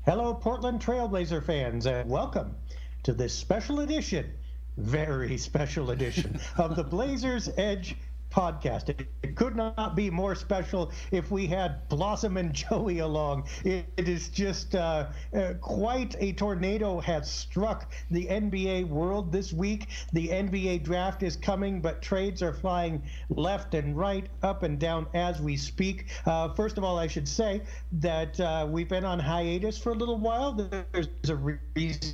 Hello, Portland Trailblazer fans, and welcome to this special edition, very special edition, of the Blazers Edge podcast. It could not be more special if we had Blossom and Joey along. It is just quite a tornado has struck the NBA world this week. The NBA draft is coming, but trades are flying left and right, up and down as we speak. First of all, I should say that we've been on hiatus for a little while. There's a reason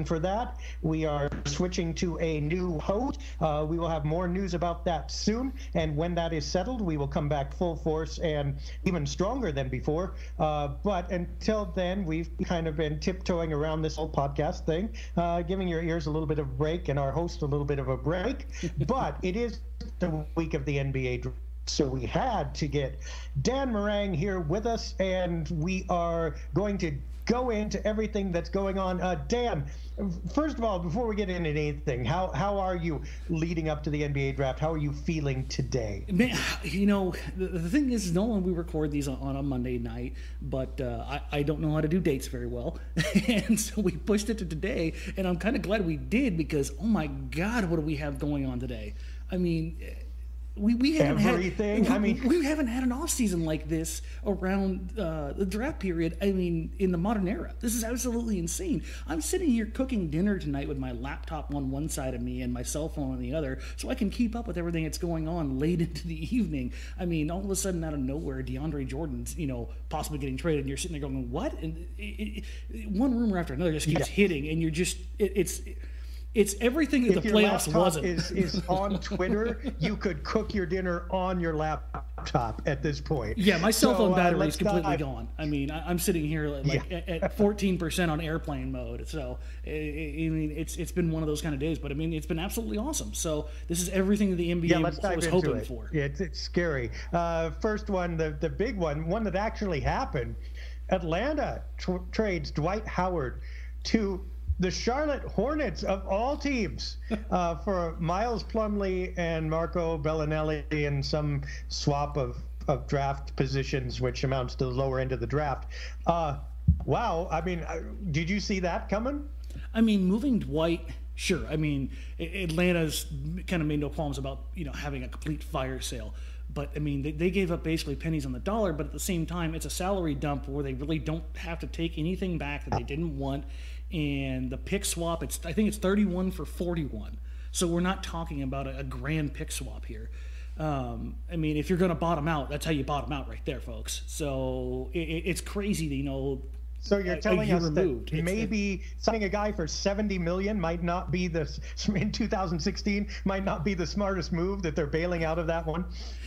for that. We are switching to a new host. We will have more news about that soon, and when that is settled, we will come back full force and even stronger than before. But until then, we've kind of been tiptoeing around this whole podcast thing, giving your ears a little bit of a break and our host a little bit of a break. But it is the week of the NBA draft. So we had to get Dan Marang here with us, and we are going to go into everything that's going on. Dan, first of all, before we get into anything, how are you leading up to the NBA draft? How are you feeling today? Man, you know, the thing is, normally we record these on a Monday night, but I don't know how to do dates very well. And so we pushed it to today, and I'm kind of glad we did because, oh my God, what do we have going on today? I mean, we haven't we haven't had an off season like this around the draft period. I mean, in the modern era, this is absolutely insane. I'm sitting here cooking dinner tonight with my laptop on one side of me and my cell phone on the other, so I can keep up with everything that's going on late into the evening. I mean, all of a sudden, out of nowhere, DeAndre Jordan's possibly getting traded, and you're sitting there going, "What?" And one rumor after another just keeps hitting, and you're just It's everything that the playoffs wasn't. If your laptop is on Twitter, you could cook your dinner on your laptop at this point. Yeah, my cell phone battery is completely gone. I mean, I'm sitting here at 14% on airplane mode. So, I mean, it's been one of those kind of days. But, I mean, it's been absolutely awesome. So, this is everything that the NBA was hoping for. It's scary. First one, the big one that actually happened. Atlanta trades Dwight Howard to the Charlotte Hornets of all teams for Miles Plumlee and Marco Bellinelli and some swap of draft positions, which amounts to the lower end of the draft. Wow. I mean, did you see that coming? I mean, moving Dwight, sure. I mean, Atlanta's kind of made no qualms about, having a complete fire sale. But, I mean, they gave up basically pennies on the dollar, but at the same time, it's a salary dump where they really don't have to take anything back that they didn't want. And the pick swap, I think it's 31 for 41. So we're not talking about a grand pick swap here. I mean, if you're going to bottom out, that's how you bottom out right there, folks. So it's crazy to, So you're telling us that maybe signing a guy for $70 million might not be in 2016 might not be the smartest move, that they're bailing out of that one?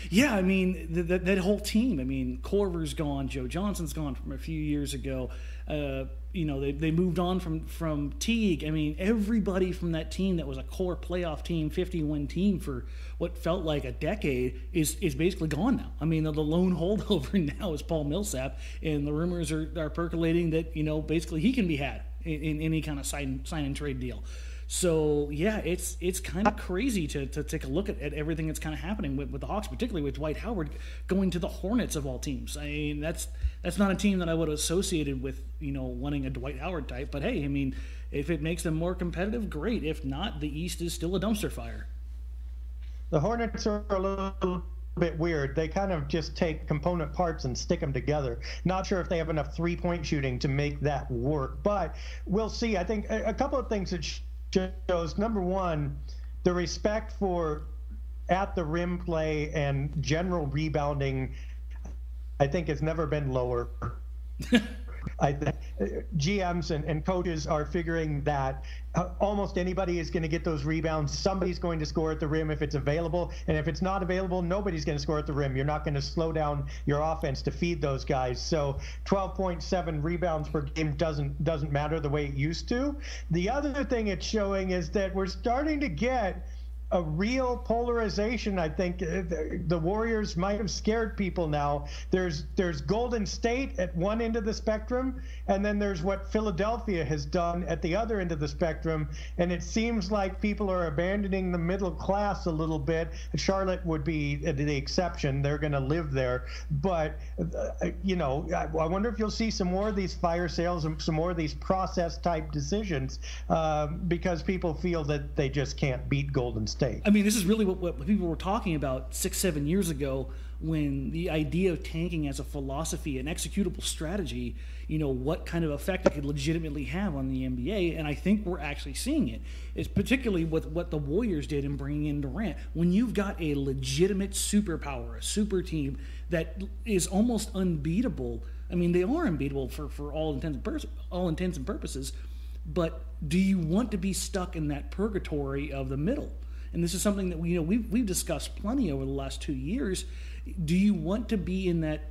Yeah, I mean, that whole team. I mean, Korver's gone, Joe Johnson's gone from a few years ago. They moved on from Teague. I mean, everybody from that team that was a core playoff team, 50-win team for what felt like a decade is basically gone now. I mean, the lone holdover now is Paul Millsap, and the rumors are percolating that, basically he can be had in any kind of sign and trade deal. So, yeah, it's kind of crazy to take a look at everything that's kind of happening with the Hawks, particularly with Dwight Howard going to the Hornets of all teams. I mean, that's not a team that I would have associated with, wanting a Dwight Howard type. But, hey, I mean, if it makes them more competitive, great. If not, the East is still a dumpster fire. The Hornets are a little bit weird. They kind of just take component parts and stick them together. Not sure if they have enough three-point shooting to make that work. But we'll see. I think a couple of things that shows, number one, the respect for at the rim play and general rebounding, I think, has never been lower. I think GMs and coaches are figuring that almost anybody is going to get those rebounds. Somebody's going to score at the rim if it's available, and if it's not available, nobody's going to score at the rim. You're not going to slow down your offense to feed those guys. So 12.7 rebounds per game doesn't matter the way it used to. The other thing it's showing is that we're starting to get a real polarization. I think the Warriors might have scared people now. There's Golden State at one end of the spectrum, and then there's what Philadelphia has done at the other end of the spectrum. And it seems like people are abandoning the middle class a little bit. Charlotte would be the exception. They're going to live there. But, I wonder if you'll see some more of these fire sales and some more of these process-type decisions because people feel that they just can't beat Golden State. I mean, this is really what people were talking about 6-7 years ago when the idea of tanking as a philosophy, an executable strategy, what kind of effect it could legitimately have on the NBA. And I think we're actually seeing it. It's particularly with what the Warriors did in bringing in Durant. When you've got a legitimate superpower, a super team that is almost unbeatable. I mean, they are unbeatable for all intents and purposes. But do you want to be stuck in that purgatory of the middle? And this is something that we've discussed plenty over the last 2 years. Do you want to be in that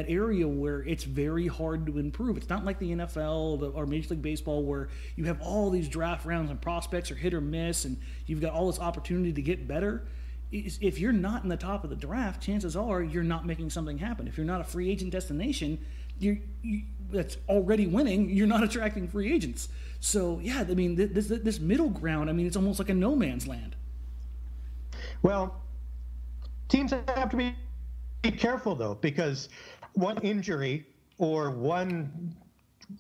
area where it's very hard to improve? It's not like the NFL or Major League Baseball where you have all these draft rounds and prospects are hit or miss, and you've got all this opportunity to get better. If you're not in the top of the draft, chances are you're not making something happen. If you're not a free agent destination, that's already winning, you're not attracting free agents. So yeah, I mean, this middle ground, I mean, it's almost like a no man's land. Well, teams have to be careful, though, because one injury or one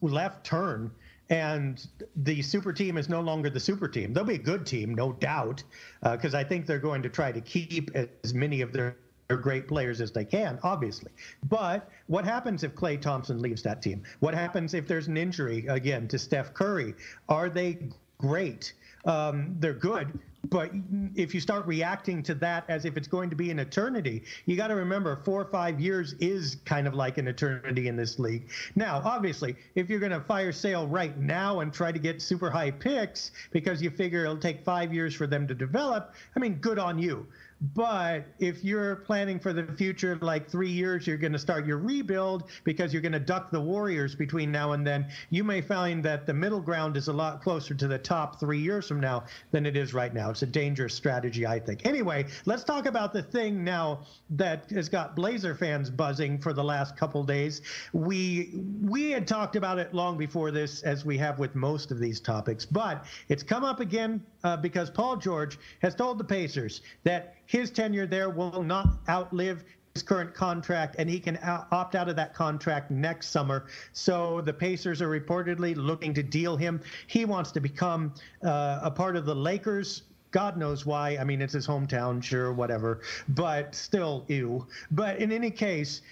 left turn and the super team is no longer the super team. They'll be a good team, no doubt, because I think they're going to try to keep as many of their great players as they can, obviously. But what happens if Klay Thompson leaves that team? What happens if there's an injury, again, to Steph Curry? Are they great? They're good. But if you start reacting to that as if it's going to be an eternity, you got to remember 4 or 5 years is kind of like an eternity in this league. Now, obviously, if you're going to fire sale right now and try to get super high picks because you figure it'll take 5 years for them to develop, I mean, good on you. But if you're planning for the future, like 3 years, you're going to start your rebuild because you're going to duck the Warriors between now and then, you may find that the middle ground is a lot closer to the top 3 years from now than it is right now. It's a dangerous strategy, I think. Anyway, let's talk about the thing now that has got Blazer fans buzzing for the last couple days. We had talked about it long before this, as we have with most of these topics, but it's come up again because Paul George has told the Pacers that his tenure there will not outlive his current contract, and he can opt out of that contract next summer. So the Pacers are reportedly looking to deal him. He wants to become a part of the Lakers. God knows why. I mean, it's his hometown, sure, whatever, but still, ew. But in any case,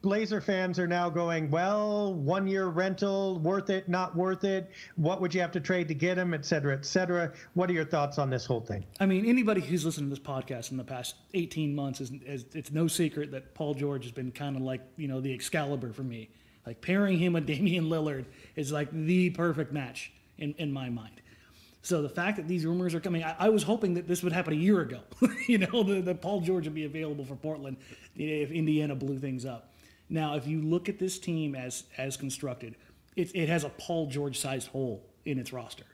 Blazer fans are now going, well, 1 year rental, worth it, not worth it? What would you have to trade to get him, et cetera, et cetera? What are your thoughts on this whole thing? I mean, anybody who's listened to this podcast in the past 18 months, it's no secret that Paul George has been kind of like, the Excalibur for me. Like, pairing him with Damian Lillard is like the perfect match in my mind. So the fact that these rumors are coming, I was hoping that this would happen a year ago. That Paul George would be available for Portland if Indiana blew things up. Now, if you look at this team as constructed, it has a Paul George-sized hole in its roster.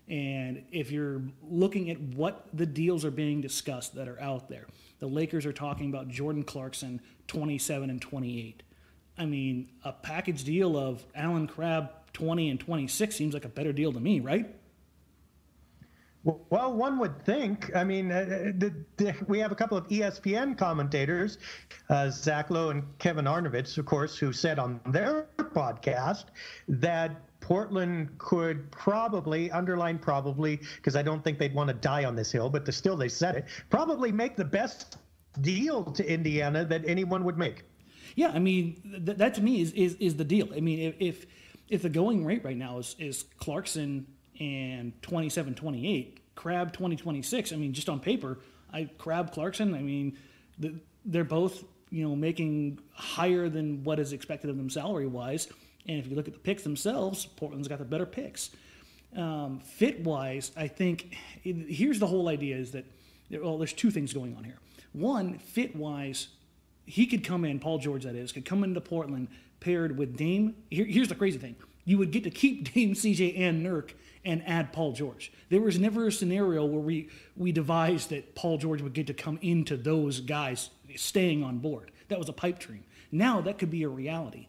And if you're looking at what the deals are being discussed that are out there, the Lakers are talking about Jordan Clarkson, 27 and 28. I mean, a package deal of Allen Crabbe, 20 and 26 seems like a better deal to me, right? Well, one would think. I mean, we have a couple of ESPN commentators, Zach Lowe and Kevin Arnovitz, of course, who said on their podcast that Portland could probably, underline probably, because I don't think they'd want to die on this hill, but still they said it, probably make the best deal to Indiana that anyone would make. Yeah, I mean, that to me is the deal. I mean, if the going rate right now is Clarkson and 27-28, Crabbe 20-26. I mean, just on paper, Crabbe, Clarkson, I mean, they're both, making higher than what is expected of them salary-wise. And if you look at the picks themselves, Portland's got the better picks. Fit-wise, I think, here's the whole idea is that, there's two things going on here. One, fit-wise, he could come in, Paul George that is, could come into Portland paired with Dame. Here's the crazy thing. you would get to keep Dame, CJ, and Nurk and add Paul George. There was never a scenario where we devised that Paul George would get to come into those guys staying on board. That was a pipe dream. Now that could be a reality.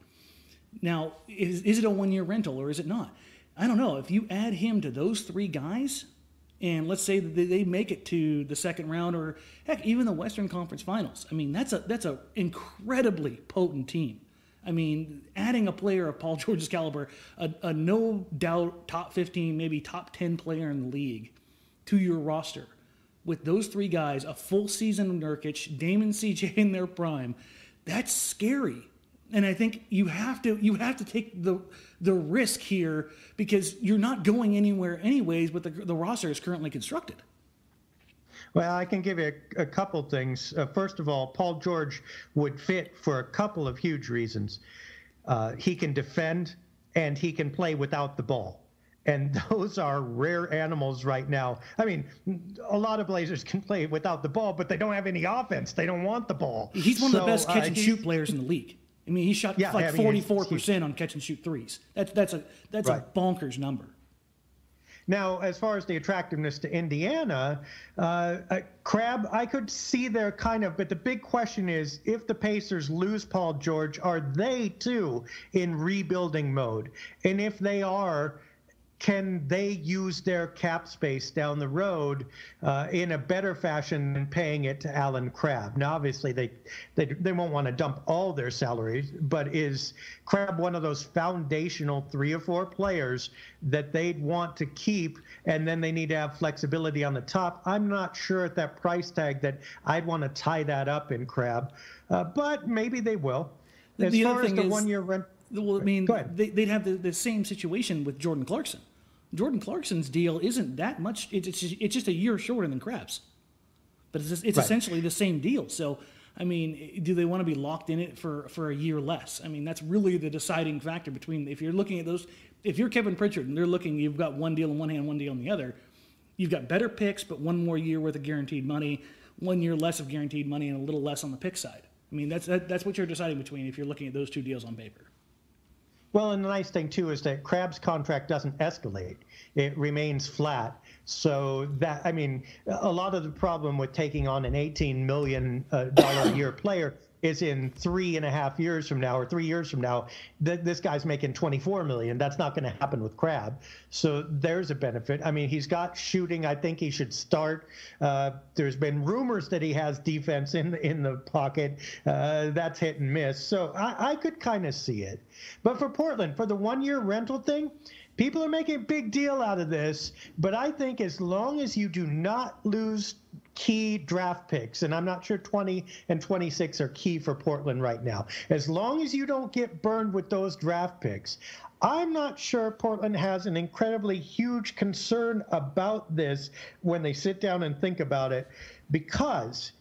Now, is it a one-year rental or is it not? I don't know. If you add him to those three guys, and let's say that they make it to the second round or, heck, even the Western Conference Finals, I mean, that's a incredibly potent team. I mean, adding a player of Paul George's caliber, a no-doubt top 15, maybe top 10 player in the league to your roster, with those three guys, a full season of Nurkic, Dame and CJ in their prime, that's scary. And I think you have to take the risk here because you're not going anywhere anyways with the roster is currently constructed. Well, I can give you a couple things. First of all, Paul George would fit for a couple of huge reasons. He can defend and he can play without the ball. And those are rare animals right now. I mean, a lot of Blazers can play without the ball, but they don't have any offense. They don't want the ball. He's one of the best catch and shoot players in the league. I mean, he shot 44% on catch and shoot threes. That's a bonkers number. Now, as far as the attractiveness to Indiana, Crabbe, I could see there kind of, but the big question is, if the Pacers lose Paul George, are they too in rebuilding mode? And if they are, can they use their cap space down the road in a better fashion than paying it to Allen Crabbe? Now, obviously, they won't want to dump all their salaries, but is Crabbe one of those foundational 3 or 4 players that they'd want to keep, and then they need to have flexibility on the top? I'm not sure at that price tag that I'd want to tie that up in Crabbe, but maybe they will. As far as the 1 year rent. Well, I mean, they'd have the same situation with Jordan Clarkson. Jordan Clarkson's deal isn't that much. It's just a year shorter than Crabbe's. But it's essentially the same deal. So, I mean, do they want to be locked in it for a year less? I mean, that's really the deciding factor between, if you're looking at those, if you're Kevin Pritchard and you've got one deal in one hand, one deal in the other, you've got better picks, but one more year worth of guaranteed money, 1 year less of guaranteed money, and a little less on the pick side. I mean, that's what you're deciding between if you're looking at those two deals on paper. Well, and the nice thing, too, is that Crabbe's contract doesn't escalate. It remains flat. So that, I mean, a lot of the problem with taking on an $18 million a year player is in 3.5 years from now or 3 years from now, this guy's making $24 million. That's not going to happen with Crabbe. So there's a benefit. I mean, he's got shooting. I think he should start. There's been rumors that he has defense in the pocket. That's hit and miss. So I could kind of see it. But for Portland, for the 1 year rental thing, people are making a big deal out of this. But I think as long as you do not lose key draft picks, and I'm not sure 20 and 26 are key for Portland right now. As long as you don't get burned with those draft picks, I'm not sure Portland has an incredibly huge concern about this when they sit down and think about it, because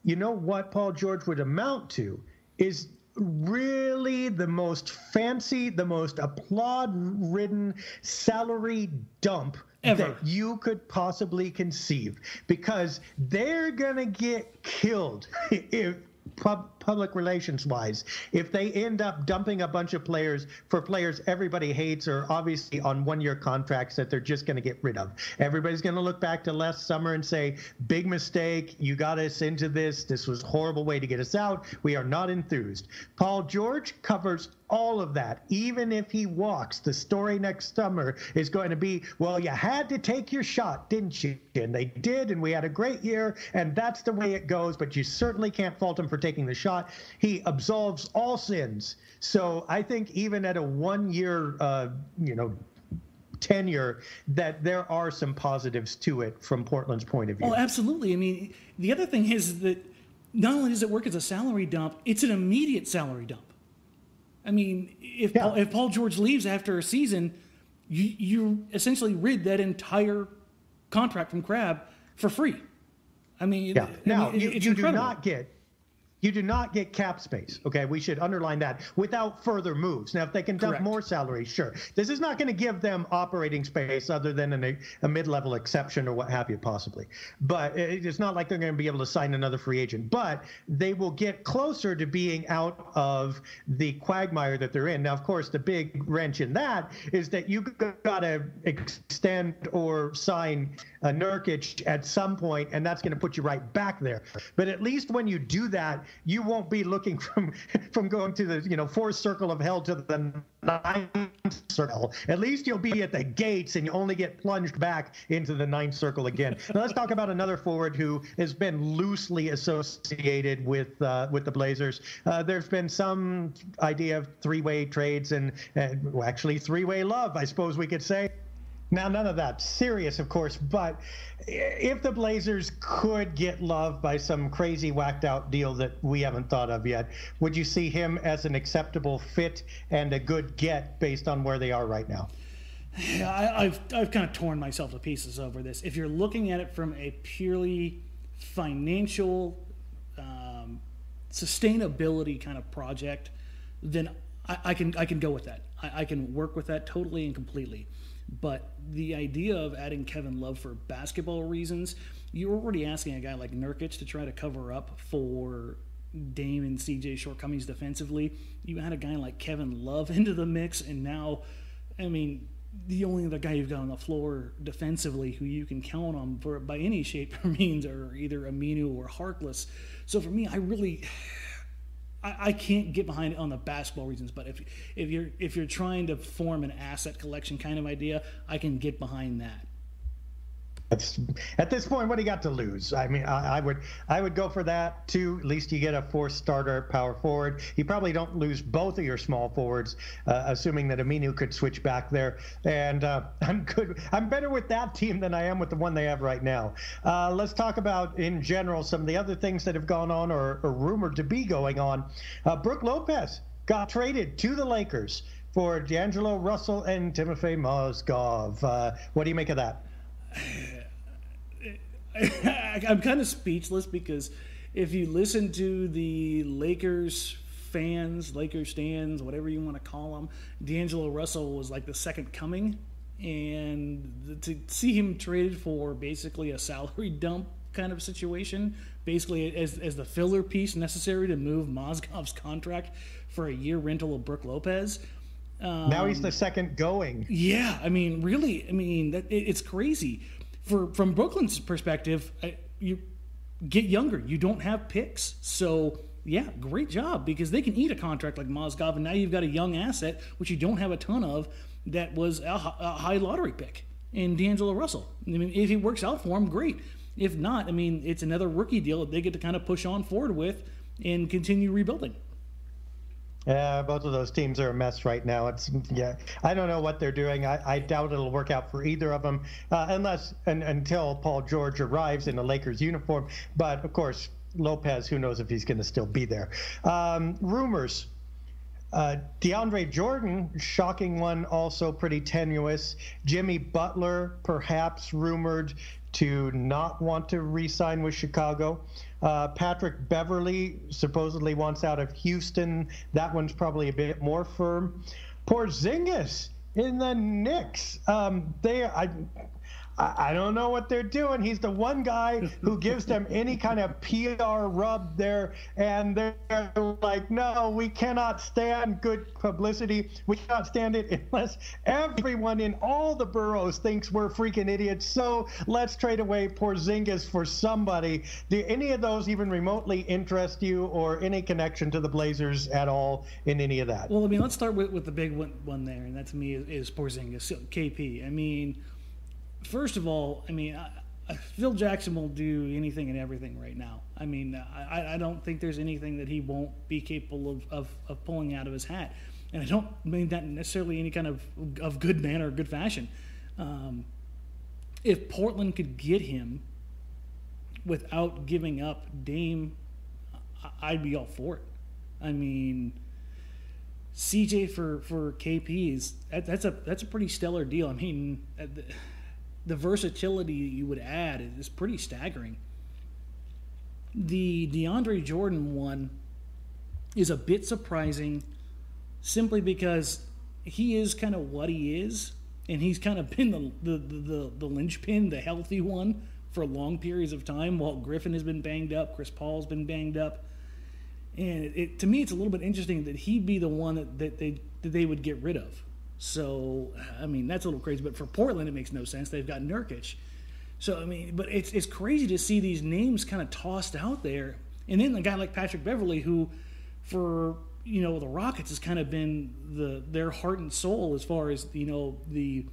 you know what Paul George would amount to is really the most fancy, the most applaud-ridden salary dump ever that you could possibly conceive, because they're going to get killed if public relations wise if they end up dumping a bunch of players for players everybody hates or obviously on 1 year contracts that they're just going to get rid of. Everybody's going to look back to last summer and say, big mistake, you got us into this was a horrible way to get us out, we are not enthused. Paul George covers all of that. Even if he walks, the story next summer is going to be, well, you had to take your shot, didn't you? And they did, and we had a great year, and that's the way it goes, but you certainly can't fault him for taking the shot. He absolves all sins. So I think even at a 1 year, tenure, that there are some positives to it from Portland's point of view. Oh, absolutely. I mean, the other thing is that not only does it work as a salary dump, it's an immediate salary dump. I mean, if Paul George leaves after a season, you essentially rid that entire contract from Crabbe for free. I mean, now it's you do incredible. not get You do not get cap space. Okay, we should underline that without further moves. Now, if they can dump Correct. more salary, sure. This is not going to give them operating space other than a mid-level exception or what have you, possibly. But it's not like they're going to be able to sign another free agent. But they will get closer to being out of the quagmire that they're in. Now, of course, the big wrench in that is that you got to extend or sign Nurkic at some point, and that's going to put you right back there. But at least when you do that, you won't be looking from going to the fourth circle of hell to the ninth circle. At least you'll be at the gates, and you only get plunged back into the ninth circle again. Now let's talk about another forward who has been loosely associated with the Blazers. There's been some idea of three-way trades and actually three-way love, I suppose we could say. Now, none of that serious, of course, but if the Blazers could get Love by some crazy whacked-out deal that we haven't thought of yet, would you see him as an acceptable fit and a good get based on where they are right now? Yeah, I've kind of torn myself to pieces over this. If you're looking at it from a purely financial sustainability kind of project, then I can go with that. I can work with that totally and completely. But the idea of adding Kevin Love for basketball reasons, you're already asking a guy like Nurkic to try to cover up for Dame and CJ's shortcomings defensively. You add a guy like Kevin Love into the mix, and now, I mean, the only other guy you've got on the floor defensively who you can count on for by any shape or means are either Aminu or Harkless. So for me, I can't get behind it on the basketball reasons, but if you're trying to form an asset collection kind of idea, I can get behind that. At this point, what do you got to lose? I mean, I would go for that too. At least you get a fourth starter power forward. You probably don't lose both of your small forwards, assuming that Aminu could switch back there. And I'm good. I'm better with that team than I am with the one they have right now. Let's talk about, in general, some of the other things that have gone on or rumored to be going on. Brook Lopez got traded to the Lakers for D'Angelo Russell and Timofey Mozgov. What do you make of that? I'm kind of speechless because if you listen to the Lakers fans, Lakers stands, whatever you want to call them, D'Angelo Russell was like the second coming, and to see him traded for basically a salary dump kind of situation, basically as the filler piece necessary to move Mozgov's contract for a year rental of Brook Lopez. Now he's the second going. Yeah, I mean, really, it's crazy. From Brooklyn's perspective, you get younger. You don't have picks. So, yeah, great job because they can eat a contract like Mozgov, and now you've got a young asset, which you don't have a ton of, that was a high lottery pick in D'Angelo Russell. I mean, if he works out for him, great. If not, I mean, it's another rookie deal that they get to kind of push on forward with and continue rebuilding. Yeah, both of those teams are a mess right now. I don't know what they're doing. I doubt it'll work out for either of them until Paul George arrives in a Lakers uniform. But, of course, Lopez, who knows if he's going to still be there. Rumors. DeAndre Jordan, shocking one, also pretty tenuous. Jimmy Butler, perhaps rumored to not want to re-sign with Chicago. Patrick Beverley supposedly wants out of Houston. That one's probably a bit more firm. Porzingis in the Knicks. I don't know what they're doing. He's the one guy who gives them any kind of PR rub there, and they're like, no, we cannot stand good publicity. We cannot stand it unless everyone in all the boroughs thinks we're freaking idiots. So let's trade away Porzingis for somebody. Do any of those even remotely interest you, or any connection to the Blazers at all in any of that? Well, I mean, let's start with the big one there, and that to me is Porzingis, KP. I mean, first of all, Phil Jackson will do anything and everything right now. I mean, I don't think there's anything that he won't be capable of pulling out of his hat. And I don't mean that necessarily any kind of good manner or good fashion. If Portland could get him without giving up Dame, I'd be all for it. I mean, CJ for KP that's a pretty stellar deal. I mean, the versatility you would add is pretty staggering. The DeAndre Jordan one is a bit surprising simply because he is kind of what he is, and he's kind of been the linchpin, the healthy one for long periods of time. Walt Griffin has been banged up, Chris Paul's been banged up, and to me it's a little bit interesting that he'd be the one that they would get rid of. So I mean that's a little crazy, but for Portland it makes no sense. They've got Nurkic. So I mean, but it's crazy to see these names kind of tossed out there, and then a guy like Patrick Beverley, who for the Rockets has kind of been their heart and soul as far as the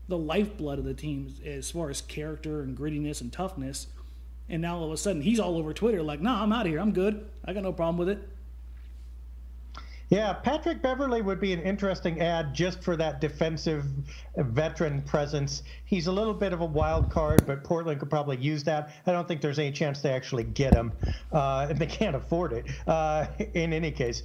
lifeblood of the team as far as character and grittiness and toughness, and now all of a sudden he's all over Twitter like, "Nah, I'm out of here. I'm good. I got no problem with it." Yeah, Patrick Beverley would be an interesting add just for that defensive veteran presence. He's a little bit of a wild card, but Portland could probably use that. I don't think there's any chance they actually get him, and they can't afford it in any case.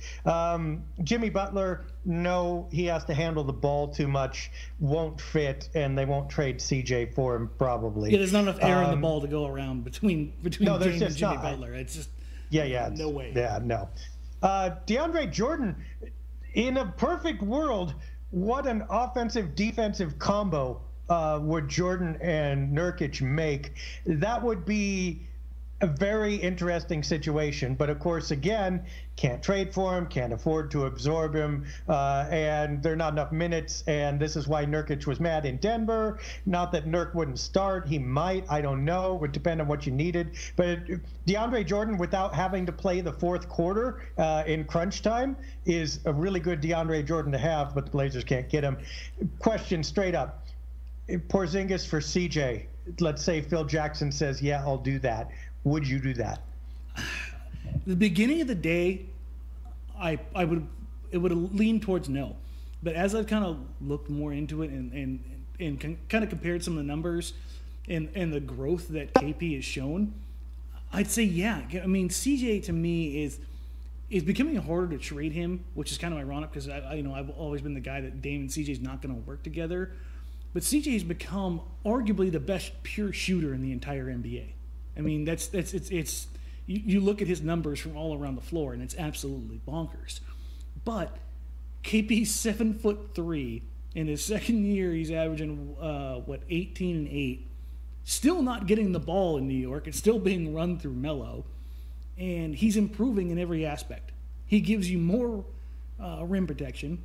Jimmy Butler, no, he has to handle the ball too much, won't fit, and they won't trade CJ for him probably. Yeah, there's not enough air in the ball to go around between no, James and Jimmy not. Butler. It's just no way. Yeah, no. DeAndre Jordan, in a perfect world, what an offensive-defensive combo would Jordan and Nurkic make? That would be a very interesting situation. But, of course, again, can't trade for him, can't afford to absorb him, and there are not enough minutes. And this is why Nurkic was mad in Denver. Not that Nurk wouldn't start. He might. I don't know. It would depend on what you needed. But DeAndre Jordan, without having to play the fourth quarter in crunch time, is a really good DeAndre Jordan to have, but the Blazers can't get him. Question straight up. Porzingis for CJ. Let's say Phil Jackson says, yeah, I'll do that. Would you do that? The beginning of the day, it would have leaned towards no, but as I've kind of looked more into it and kind of compared some of the numbers and the growth that KP has shown, I'd say yeah. I mean, CJ to me is becoming harder to trade him, which is kind of ironic because I've always been the guy that Dame and CJ is not going to work together, but CJ has become arguably the best pure shooter in the entire NBA. I mean, it's you look at his numbers from all around the floor, and it's absolutely bonkers. But KP's 7'3". In his second year, he's averaging 18 and 8. Still not getting the ball in New York. It's still being run through Melo, and he's improving in every aspect. He gives you more rim protection.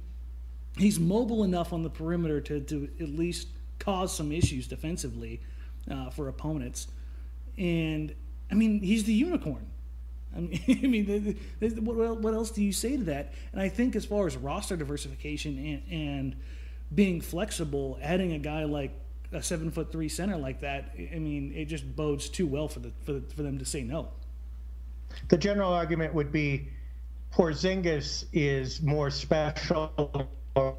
He's mobile enough on the perimeter to at least cause some issues defensively for opponents. And I mean, he's the unicorn. I mean, what else do you say to that? And I think as far as roster diversification and being flexible, adding a guy like a 7'3" center like that, I mean, it just bodes too well for them to say no. The general argument would be Porzingis is more special or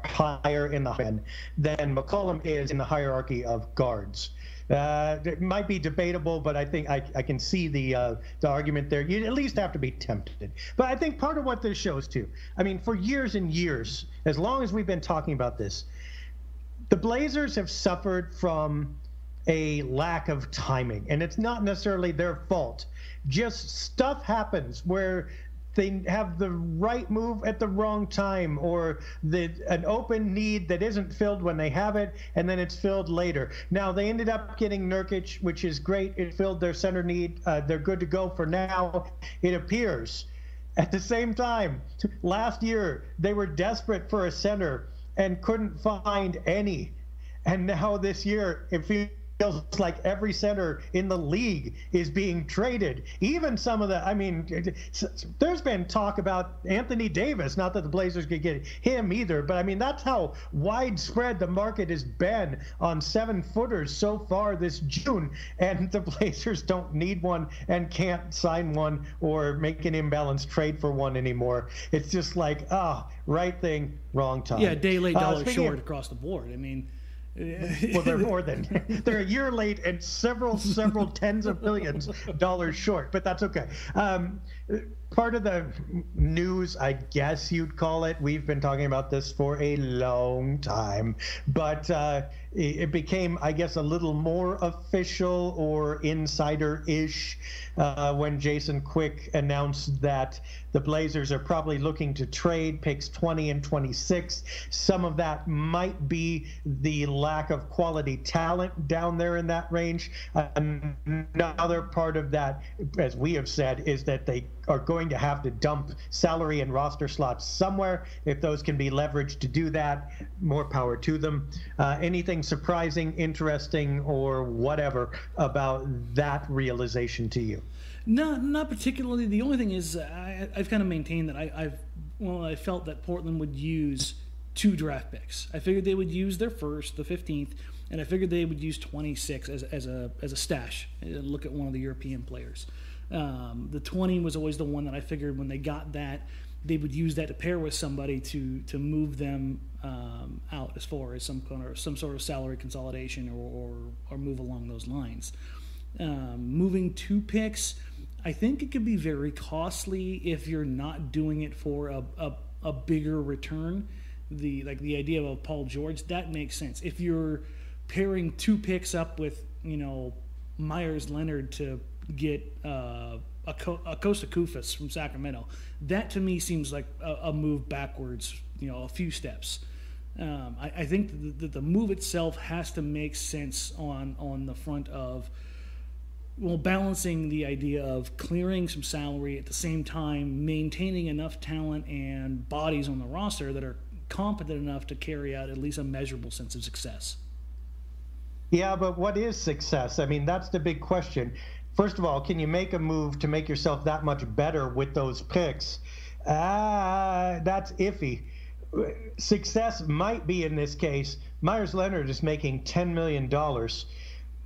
higher in the hierarchy than McCollum is in the hierarchy of guards. It might be debatable, but I think I can see the argument there. You at least have to be tempted. But I think part of what this shows too, I mean, for years and years, as long as we've been talking about this, the Blazers have suffered from a lack of timing, and it's not necessarily their fault. Just stuff happens where they have the right move at the wrong time, or an open need that isn't filled when they have it, and then it's filled later. Now, they ended up getting Nurkic, which is great. It filled their center need. They're good to go for now, it appears. At the same time, last year, they were desperate for a center and couldn't find any. And now this year, it feels like every center in the league is being traded. Even some of the, I mean, there's been talk about Anthony Davis, not that the Blazers could get him either, but I mean, that's how widespread the market has been on 7-footers so far this June, and the Blazers don't need one and can't sign one or make an imbalanced trade for one anymore. It's just like, right thing, wrong time. Yeah, day late, dollar short across the board. I mean, Well, they're more than they're a year late and several tens of millions dollars short, but that's okay. Part of the news, I guess you'd call it, we've been talking about this for a long time, but it became, I guess, a little more official or insider-ish when Jason Quick announced that the Blazers are probably looking to trade picks 20 and 26. Some of that might be the lack of quality talent down there in that range. Another part of that, as we have said, is that they are going to have to dump salary and roster slots somewhere. If those can be leveraged to do that, more power to them. Anything surprising, interesting, or whatever about that realization to you? No, not particularly. The only thing is I've kind of maintained that I felt that Portland would use 2 draft picks. I figured they would use their first, the 15th, and I figured they would use 26 as a stash. Look at one of the European players. The 20 was always the one that I figured when they got that, they would use that to pair with somebody to move them out as far as some sort of salary consolidation or move along those lines. Moving 2 picks, I think it could be very costly if you're not doing it for a bigger return. The idea of Paul George, that makes sense. If you're pairing 2 picks up with Myers Leonard to get Kosta Koufos from Sacramento, that to me seems like a move backwards, a few steps. I think that the move itself has to make sense on the front of balancing the idea of clearing some salary at the same time maintaining enough talent and bodies on the roster that are competent enough to carry out at least a measurable sense of success. Yeah, but what is success? I mean, that's the big question. First of all, can you make a move to make yourself that much better with those picks? That's iffy. Success might be, in this case, Myers Leonard is making $10 million.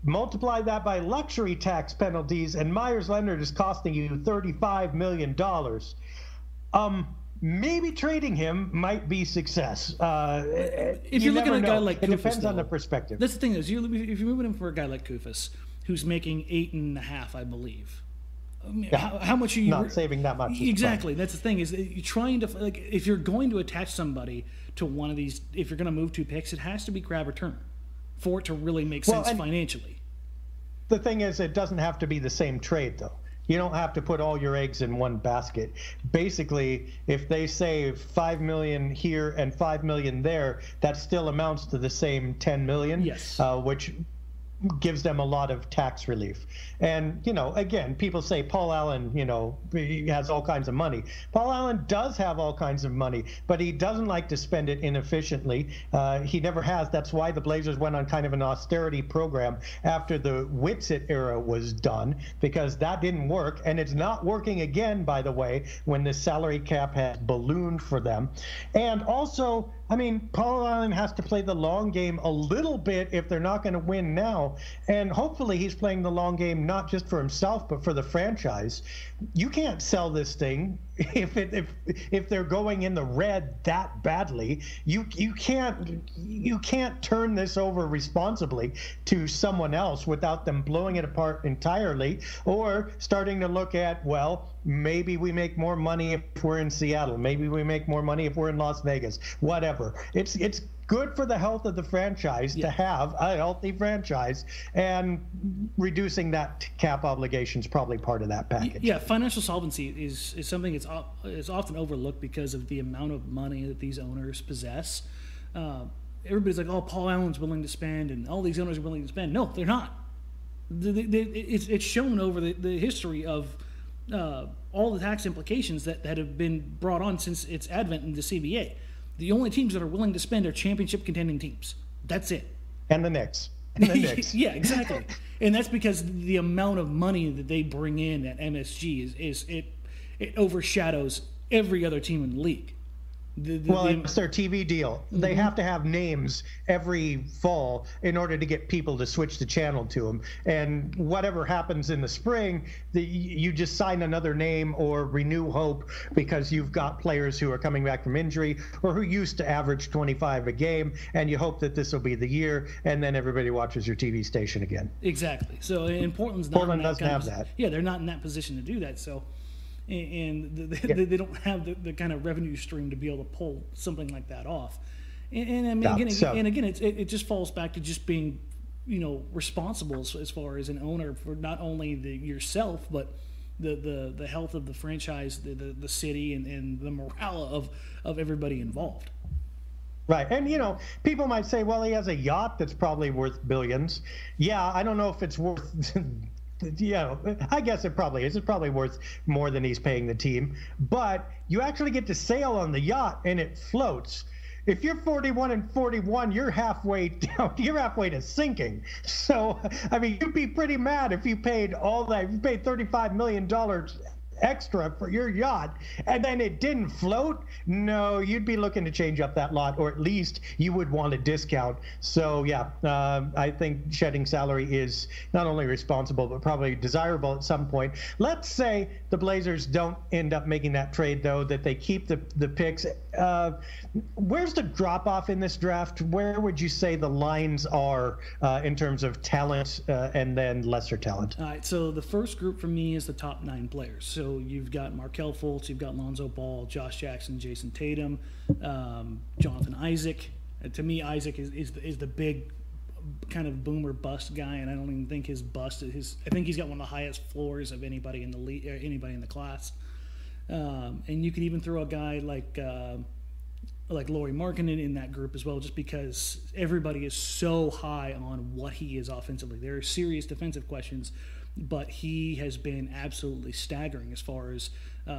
Multiply that by luxury tax penalties, and Myers Leonard is costing you $35 million. Maybe trading him might be success. If you're looking at a guy like Koufos, it depends on the perspective. That's the thing is, if you're moving him for a guy like Koufos, who's making 8.5, I believe. I mean, how much are you not saving that much? Exactly. That's the thing is, you're trying to if you're going to attach somebody to one of these, if you're going to move 2 picks, it has to be grab return for it to really make sense financially. The thing is, it doesn't have to be the same trade, though. You don't have to put all your eggs in one basket. Basically, if they save $5 million here and $5 million there, that still amounts to the same $10 million. Yes. Which gives them a lot of tax relief. And, again, people say Paul Allen, he has all kinds of money. Paul Allen does have all kinds of money, but he doesn't like to spend it inefficiently. He never has. That's why the Blazers went on kind of an austerity program after the Whitsitt era was done, because that didn't work. And it's not working again, by the way, when the salary cap has ballooned for them. And also, Paul Allen has to play the long game a little bit if they're not going to win now. And hopefully he's playing the long game not just for himself, but for the franchise. You can't sell this thing if they're going in the red that badly. You can't turn this over responsibly to someone else without them blowing it apart entirely, or starting to look at, well, maybe we make more money if we're in Seattle. Maybe we make more money if we're in Las Vegas. Whatever. It's good for the health of the franchise to have a healthy franchise, and reducing that cap obligation is probably part of that package. Yeah, financial solvency is something it's often overlooked because of the amount of money that these owners possess. Everybody's like, oh, Paul Allen's willing to spend, and all these owners are willing to spend. No, they're not. It's shown over the history of all the tax implications that have been brought on since its advent in the CBA. The only teams that are willing to spend are championship contending teams. That's it. And the Knicks. Yeah, exactly. And that's because the amount of money that they bring in at MSG it overshadows every other team in the league. It's their TV deal. Mm-hmm. They have to have names every fall in order to get people to switch the channel to them. And whatever happens in the spring, you just sign another name or renew hope because you've got players who are coming back from injury or who used to average 25 a game, and you hope that this will be the year, and then everybody watches your TV station again. Exactly. So, and Portland doesn't have that. Yeah, they're not in that position to do that. So. And they don't have the kind of revenue stream to be able to pull something like that off. And I mean, again, it just falls back to just being, responsible as far as an owner for not only yourself, but the health of the franchise, the city, and the morale of everybody involved. Right. And, people might say, well, he has a yacht that's probably worth billions. Yeah, I don't know if it's worth Yeah, I guess it probably is. It's probably worth more than he's paying the team. But you actually get to sail on the yacht, and it floats. If you're 41-41, you're halfway down. You're halfway to sinking. So, I mean, you'd be pretty mad if you paid all that. If you paid $35 million extra for your yacht and then it didn't float. No, you'd be looking to change up that lot, or at least you would want a discount. So yeah, I think shedding salary is not only responsible but probably desirable at some point. Let's say the Blazers don't end up making that trade, though, that they keep the picks. Where's the drop off in this draft? Where would you say the lines are in terms of talent and then lesser talent? All right, so the first group for me is the top 9 players. So you've got Markelle Fultz, you've got Lonzo Ball, Josh Jackson, Jason Tatum, Jonathan Isaac. To me, Isaac is the big kind of boomer bust guy, and I don't even think his bust is I think he's got one of the highest floors of anybody in the league, anybody in the class. And you could even throw a guy like Lauri Markkanen in that group as well, just because everybody is so high on what he is offensively. There are serious defensive questions, but he has been absolutely staggering as far as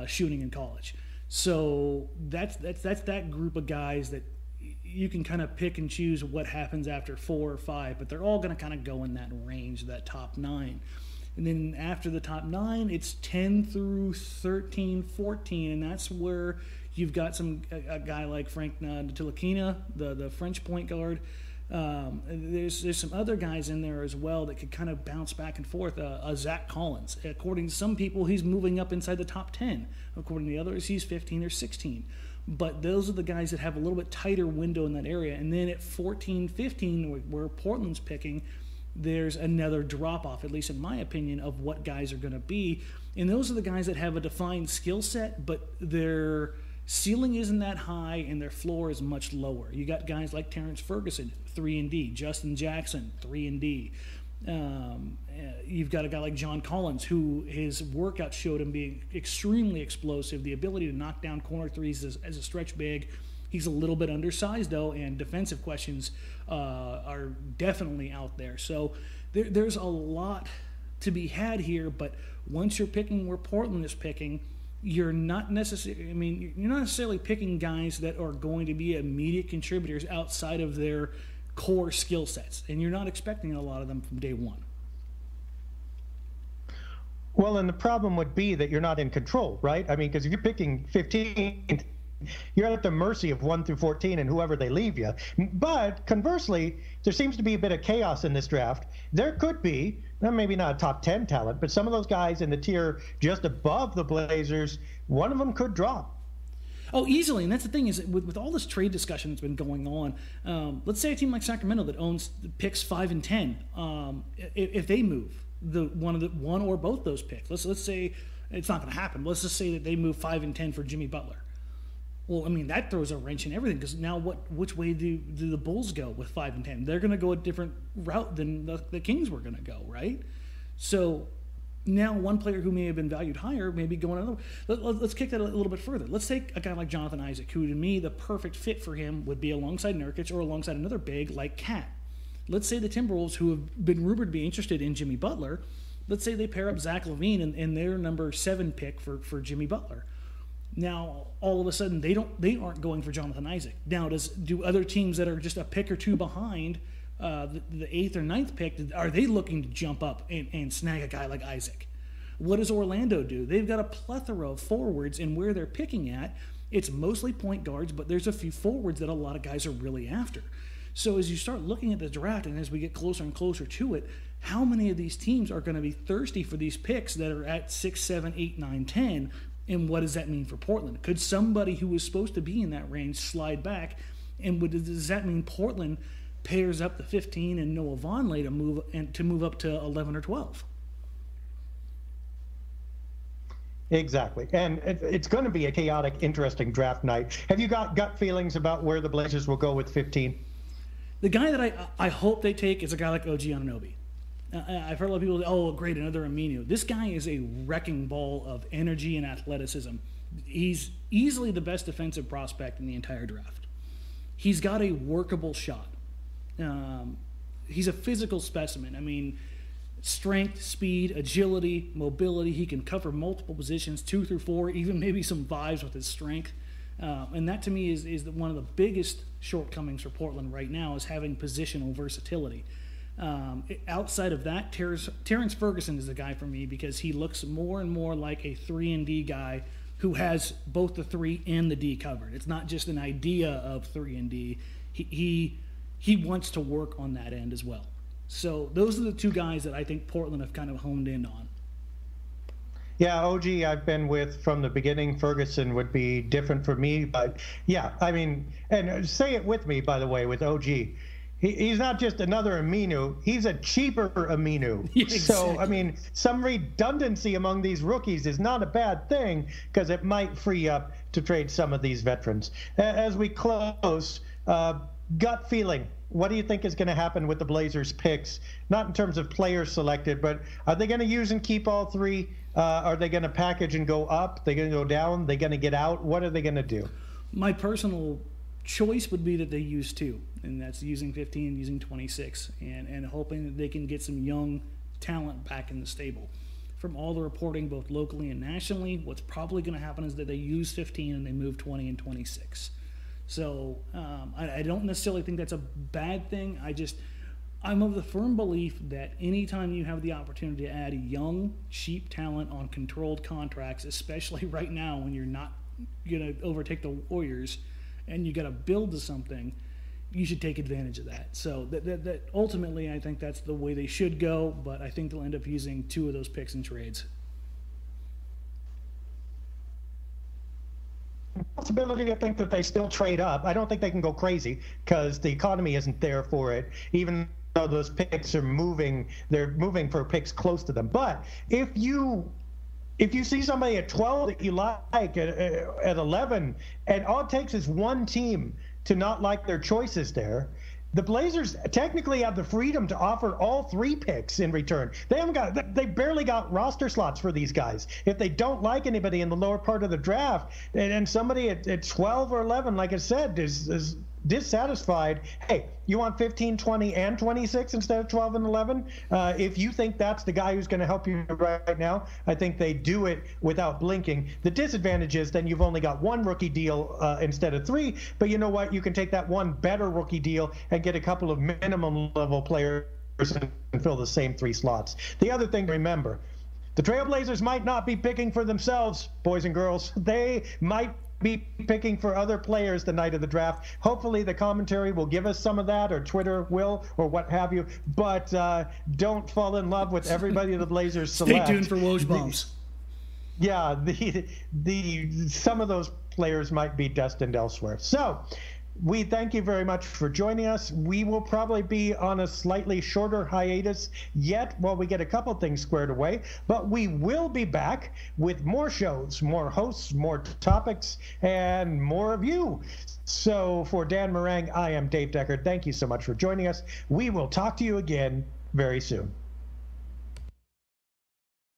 shooting in college. So that's that group of guys that you can kind of pick and choose what happens after 4 or 5, but they're all going to kind of go in that range, that top 9. And then after the top 9, it's 10 through 13, 14, and that's where you've got a guy like Frank Ntilikina, the French point guard. There's some other guys in there as well that could kind of bounce back and forth. Zach Collins, according to some people, he's moving up inside the top 10. According to the others, he's 15 or 16. But those are the guys that have a little bit tighter window in that area. And then at 14, 15, where Portland's picking, there's another drop-off, at least in my opinion, of what guys are going to be. And those are the guys that have a defined skill set, but their ceiling isn't that high and their floor is much lower. You got guys like Terrence Ferguson, 3-and-D, Justin Jackson, 3-and-D. You've got a guy like John Collins, who his workout showed him being extremely explosive, the ability to knock down corner threes as a stretch big. He's a little bit undersized, though, and defensive questions are definitely out there. So there's a lot to be had here, but once you're picking where Portland is picking, you're not necessarily picking guys that are going to be immediate contributors outside of their core skill sets, and you're not expecting a lot of them from day one. Well, and the problem would be that you're not in control, right? I mean, because if you're picking 15, you're at the mercy of 1 through 14 and whoever they leave you. But conversely, there seems to be a bit of chaos in this draft. There could be, maybe not a top 10 talent, but some of those guys in the tier just above the Blazers, one of them could drop. Oh, easily. And that's the thing is, with all this trade discussion that's been going on, let's say a team like Sacramento that owns picks 5 and 10, if they move one or both those picks, let's say it's not going to happen. Let's just say that they move 5 and 10 for Jimmy Butler. Well, I mean, that throws a wrench in everything, because now which way do the Bulls go with 5 and 10? They're going to go a different route than the Kings were going to go, right? So now one player who may have been valued higher may be going another. Let's kick that a little bit further. Let's take a guy like Jonathan Isaac, who to me the perfect fit for him would be alongside Nurkic or alongside another big like Cat. Let's say the Timberwolves, who have been rumored to be interested in Jimmy Butler, let's say they pair up Zach LaVine and their number 7 pick for Jimmy Butler. Now, all of a sudden, they aren't going for Jonathan Isaac. Now, do other teams that are just a pick or two behind the 8th or 9th pick, are they looking to jump up and snag a guy like Isaac? What does Orlando do? They've got a plethora of forwards, and where they're picking at, It's mostly point guards, but there's a few forwards that a lot of guys are really after. So as you start looking at the draft and as we get closer and closer to it, how many of these teams are going to be thirsty for these picks that are at 6, 7, 8, 9, 10? And what does that mean for Portland? Could somebody who was supposed to be in that range slide back? And does that mean Portland pairs up the 15 and Noah Vonleh to move up to 11 or 12? Exactly. And it's going to be a chaotic, interesting draft night. Have you got gut feelings about where the Blazers will go with 15? The guy that I hope they take is a guy like OG Anunoby. I've heard a lot of people say, oh, great, another Aminu. This guy is a wrecking ball of energy and athleticism. He's easily the best defensive prospect in the entire draft. He's got a workable shot. He's a physical specimen. I mean, strength, speed, agility, mobility. He can cover multiple positions, 2 through 4, even maybe some 5s with his strength. And that to me is one of the biggest shortcomings for Portland right now, is having positional versatility. Outside of that, Terrence Ferguson is the guy for me, because he looks more and more like a 3-and-D guy who has both the 3 and the D covered. It's not just an idea of 3-and-D. He wants to work on that end as well. So those are the two guys that I think Portland have kind of honed in on. Yeah, OG I've been with from the beginning. Ferguson would be different for me. But, yeah, I mean, and say it with me, by the way, with OG. He's not just another Aminu. He's a cheaper Aminu. Yeah, exactly. So, I mean, some redundancy among these rookies is not a bad thing, because it might free up to trade some of these veterans. As we close, gut feeling. What do you think is going to happen with the Blazers picks? Not in terms of players selected, but are they going to use and keep all 3? Are they going to package and go up? Are they going to go down? Are they going to get out? What are they going to do? My personal choice would be that they use 2, and that's using 15 and using 26, and hoping that they can get some young talent back in the stable. From all the reporting, both locally and nationally, what's probably going to happen is that they use 15 and they move 20 and 26. So I don't necessarily think that's a bad thing. I'm of the firm belief that anytime you have the opportunity to add young, cheap talent on controlled contracts, especially right now when you're not going to overtake the Warriors and you got to build to something, you should take advantage of that. So that ultimately, I think that's the way they should go, but I think they'll end up using 2 of those picks in trades. Possibility to think that they still trade up. I don't think they can go crazy, because the economy isn't there for it, even though those picks are moving. They're moving for picks close to them. But if you see somebody at 12 that you like, at 11, and all it takes is one team to not like their choices there, the Blazers technically have the freedom to offer all 3 picks in return. They barely got roster slots for these guys. If they don't like anybody in the lower part of the draft, and somebody at 12 or 11, like I said, is dissatisfied, hey, you want 15, 20, and 26 instead of 12 and 11? If you think that's the guy who's going to help you right now, I think they do it without blinking. The disadvantage is then you've only got 1 rookie deal instead of 3, but you know what? You can take that 1 better rookie deal and get a couple of minimum level players and fill the same 3 slots. The other thing to remember, the Trailblazers might not be picking for themselves, boys and girls. They might be picking for other players the night of the draft. Hopefully the commentary will give us some of that, or Twitter will, or what have you. But don't fall in love with everybody the Blazers select. Stay tuned for Woj bombs. Yeah, some of those players might be destined elsewhere. So we thank you very much for joining us. We will probably be on a slightly shorter hiatus yet while we get a couple things squared away, but we will be back with more shows, more hosts, more topics, and more of you. So for Dan Marang, I am Dave Deckard. Thank you so much for joining us. We will talk to you again very soon.